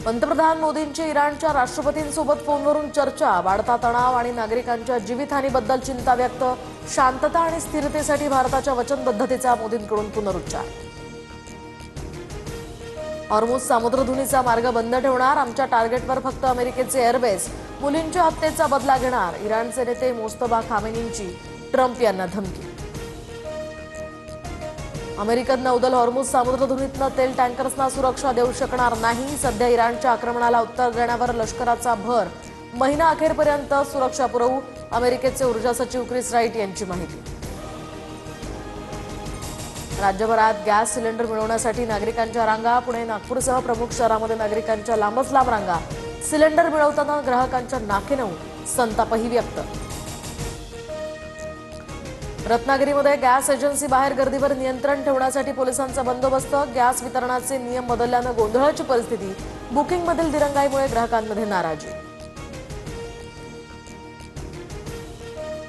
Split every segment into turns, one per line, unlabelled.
पंतप्रधान मोदींची इराणच्या राष्ट्रपतींसोबत फोनवरून चर्चा, वाढता तणाव आणि नागरिकांच्या जीवितहानीबद्दल चिंता व्यक्त, शांतता आणि स्थिरतेसाठी भारताच्या वचनबद्धतेचा मोदींकडून पुनरुच्चार. हॉर्मुझ सामुद्रधुनीचा मार्ग बंद ठेवणार, आमच्या टार्गेटवर फक्त अमेरिकेचे एअरबेस, मुलींच्या हत्येचा बदला घेणार, इराणचे नेते मोस्तफा खामेनींची ट्रम्प यांना धमकी. अमेरिकन नौदल हॉर्मुझ सामुद्रधुनीतनं तेल टँकर्सना सुरक्षा देऊ शकणार नाही. सध्या इराणच्या आक्रमणाला उत्तर देण्यावर लष्कराचा भर, महिना अखेरपर्यंत सुरक्षा पुरवू, अमेरिकेचे ऊर्जा सचिव क्रिस राईट यांची माहिती. राज्यभरात गॅस सिलेंडर मिळवण्यासाठी नागरिकांच्या रांगा, पुणे नागपूरसह प्रमुख शहरांमध्ये नागरिकांच्या लांबच लांब रांगा, सिलेंडर मिळवताना ग्राहकांच्या नाकेनऊ, संतापही व्यक्त. रत्नागिरीमध्ये गॅस एजन्सी बाहेर गर्दीवर नियंत्रण ठेवण्यासाठी पोलिसांचा बंदोबस्त, गॅस वितरणाचे नियम बदलल्यानं गोंधळाची परिस्थिती, बुकिंगमधील दिरंगाईमुळे ग्राहकांमध्ये नाराजी.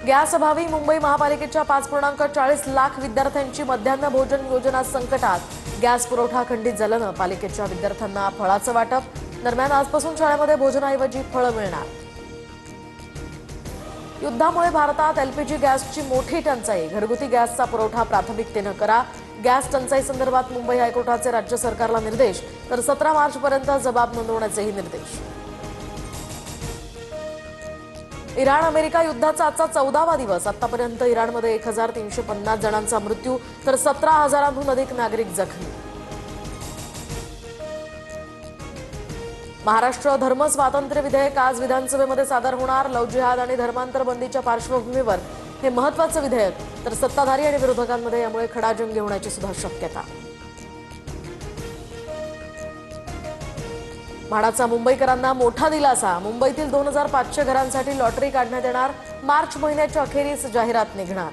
गॅस अभावी मुंबई महापालिकेच्या 5.40 लाख विद्यार्थ्यांची मध्यान्ह भोजन योजना संकटात, गॅस पुरवठा खंडित झाल्यानं पालिकेच्या विद्यार्थ्यांना फळाचं वाटप. दरम्यान आजपासून शाळेमध्ये भोजनाऐवजी फळं मिळणार. युद्धामुळे भारतात एलपीजी गॅसची मोठी टंचाई, घरगुती गॅसचा पुरवठा प्राथमिकतेनं करा. गॅस टंचाई संदर्भात मुंबई हायकोर्टाचे राज्य सरकारला निर्देश, तर 17 मार्चपर्यंत जबाब नोंदवण्याचेही निर्देश. इराण अमेरिका युद्धाचा आजचा 14वा दिवस. आतापर्यंत इराणमध्ये 1350 जणांचा मृत्यू, तर 17,000हून अधिक नागरिक जखमी. महाराष्ट्र धर्म स्वातंत्र्य विधेयक आज विधानसभेमध्ये सादर होणार. लव्ह जिहाद आणि धर्मांतर बंदीच्या पार्श्वभूमीवर हे महत्त्वाचं विधेयक, तर सत्ताधारी आणि विरोधकांमध्ये यामुळे खडाजंगी होण्याची सुद्धा शक्यता. म्हाडाचा मुंबईकरांना मोठा दिलासा, मुंबईतील 2500 घरांसाठी लॉटरी काढण्यात येणार. मार्च महिन्याच्या अखेरीस जाहिरात निघणार.